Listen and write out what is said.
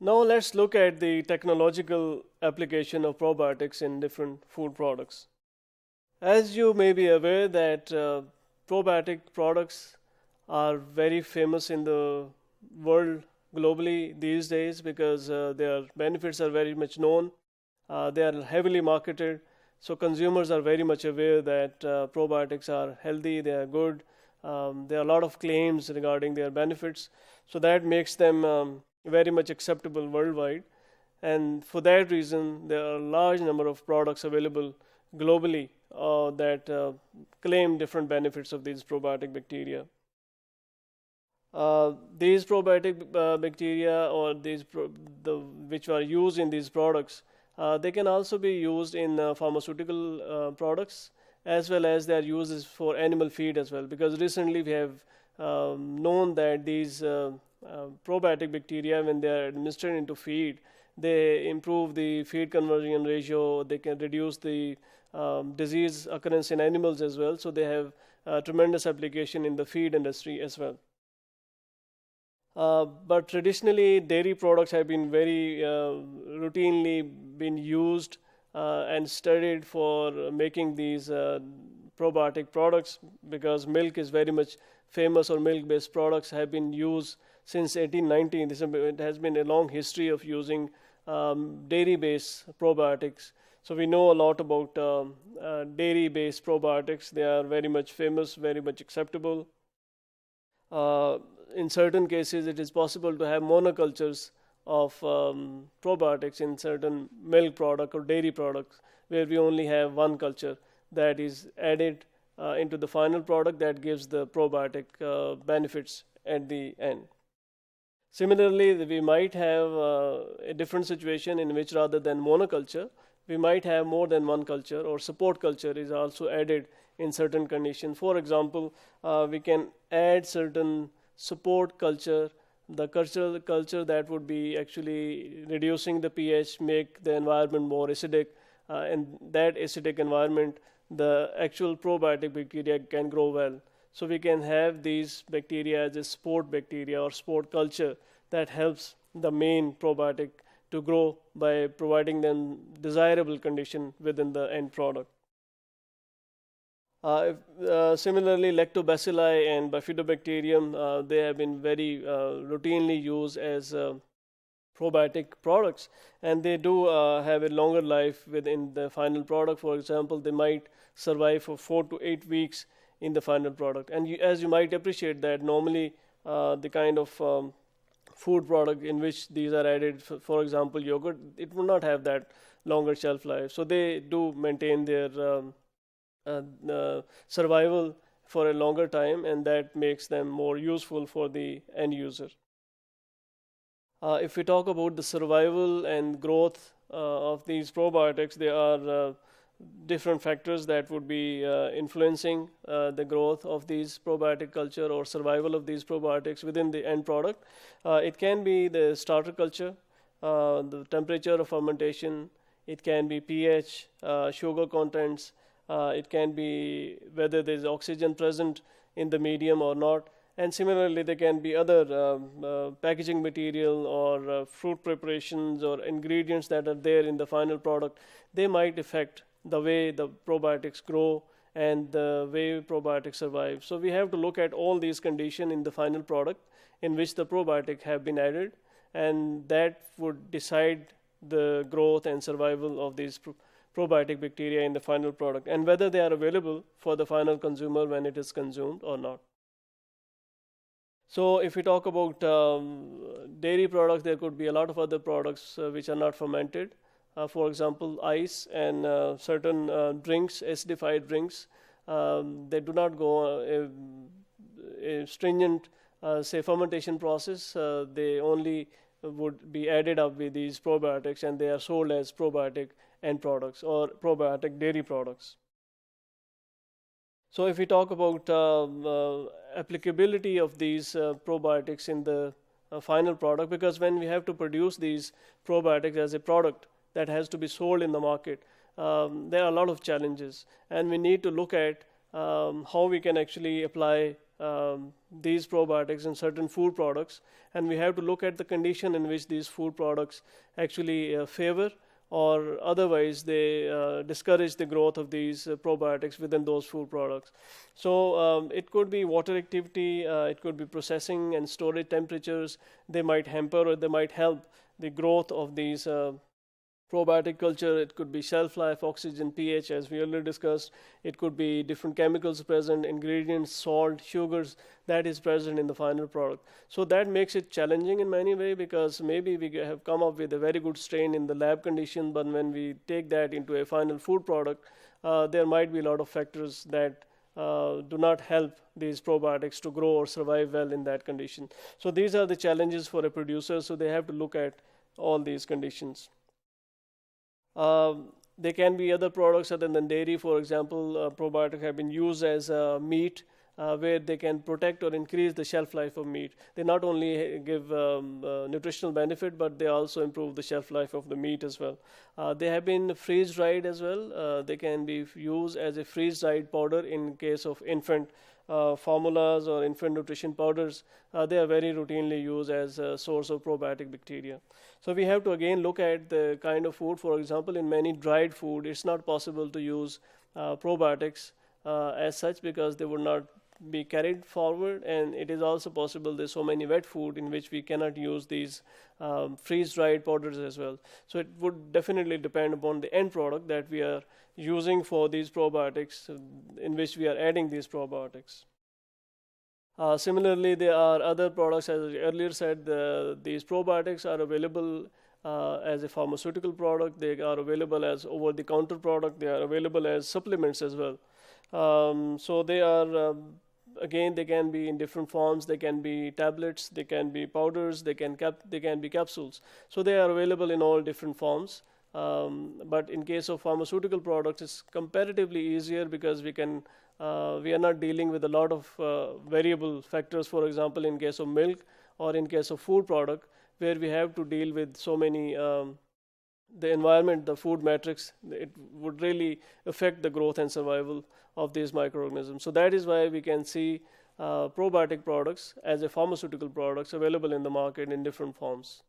Now let's look at the technological application of probiotics in different food products. As you may be aware that probiotic products are very famous in the world globally these days because their benefits are very much known. They are heavily marketed, so consumers are very much aware that probiotics are healthy, they are good. There are a lot of claims regarding their benefits, so that makes them very much acceptable worldwide. And for that reason, there are a large number of products available globally that claim different benefits of these probiotic bacteria. These probiotic bacteria or which are used in these products, they can also be used in pharmaceutical products, as well as their uses for animal feed as well. Because recently we have known that these probiotic bacteria, when they are administered into feed, they improve the feed conversion ratio. They can reduce the disease occurrence in animals as well. So they have tremendous application in the feed industry as well. But traditionally, dairy products have been very routinely been used and studied for making these probiotic products, because milk is very much famous, or milk-based products have been used since 1890. It has been a long history of using dairy-based probiotics. So we know a lot about dairy-based probiotics. They are very much famous, very much acceptable. In certain cases, it is possible to have monocultures of probiotics in certain milk product or dairy products, where we only have one culture that is added into the final product that gives the probiotic benefits at the end. Similarly, we might have a different situation in which, rather than monoculture, we might have more than one culture, or support culture is also added in certain conditions. For example, we can add certain support culture, the culture that would be actually reducing the pH, make the environment more acidic, and that acidic environment, the actual probiotic bacteria can grow well. So we can have these bacteria as a support bacteria or support culture that helps the main probiotic to grow by providing them desirable condition within the end product. Similarly, lactobacilli and bifidobacterium, they have been very routinely used as probiotic products, and they do have a longer life within the final product. For example, they might survive for 4 to 8 weeks in the final product. And as you might appreciate that normally the kind of food product in which these are added, for example yogurt, it will not have that longer shelf life. So they do maintain their survival for a longer time, and that makes them more useful for the end user. If we talk about the survival and growth of these probiotics, there are different factors that would be influencing the growth of these probiotic culture or survival of these probiotics within the end product. It can be the starter culture, the temperature of fermentation, it can be pH, sugar contents, it can be whether there is oxygen present in the medium or not. And similarly, there can be other packaging material or fruit preparations or ingredients that are there in the final product. They might affect the way the probiotics grow and the way probiotics survive. So we have to look at all these conditions in the final product in which the probiotic have been added, and that would decide the growth and survival of these probiotic bacteria in the final product, and whether they are available for the final consumer when it is consumed or not. So if we talk about dairy products, there could be a lot of other products which are not fermented. For example, ice and certain drinks, acidified drinks, they do not go a stringent, say, fermentation process. They only would be added up with these probiotics, and they are sold as probiotic end products or probiotic dairy products. So if we talk about applicability of these probiotics in the final product, because when we have to produce these probiotics as a product that has to be sold in the market, there are a lot of challenges, and we need to look at how we can actually apply these probiotics in certain food products, and we have to look at the condition in which these food products actually favor, or otherwise they discourage the growth of these probiotics within those food products. So it could be water activity, it could be processing and storage temperatures. They might hamper or they might help the growth of these probiotic culture. It could be shelf life, oxygen, pH, as we earlier discussed. It could be different chemicals present, ingredients, salt, sugars that is present in the final product. So that makes it challenging in many ways, because maybe we have come up with a very good strain in the lab condition, but when we take that into a final food product, there might be a lot of factors that do not help these probiotics to grow or survive well in that condition. So these are the challenges for a producer, so they have to look at all these conditions. There can be other products other than dairy. For example, probiotics have been used as meat, where they can protect or increase the shelf life of meat. They not only give nutritional benefit, but they also improve the shelf life of the meat as well. They have been freeze-dried as well. They can be used as a freeze-dried powder in case of infant formulas or infant nutrition powders. They are very routinely used as a source of probiotic bacteria. So we have to again look at the kind of food. For example, in many dried food, it's not possible to use probiotics as such, because they would not be carried forward, and it is also possible there's so many wet food in which we cannot use these freeze-dried powders as well. So it would definitely depend upon the end product that we are using for these probiotics, in which we are adding these probiotics. Similarly, there are other products, as I earlier said, these probiotics are available as a pharmaceutical product. They are available as over-the-counter product. They are available as supplements as well. So they are, again, they can be in different forms. They can be tablets, they can be powders, they can be capsules. So they are available in all different forms. But in case of pharmaceutical products, it's comparatively easier, because we are not dealing with a lot of variable factors. For example, in case of milk or in case of food product, where we have to deal with so many the environment, the food matrix, it would really affect the growth and survival of these microorganisms. So that is why we can see probiotic products as a pharmaceutical products available in the market in different forms.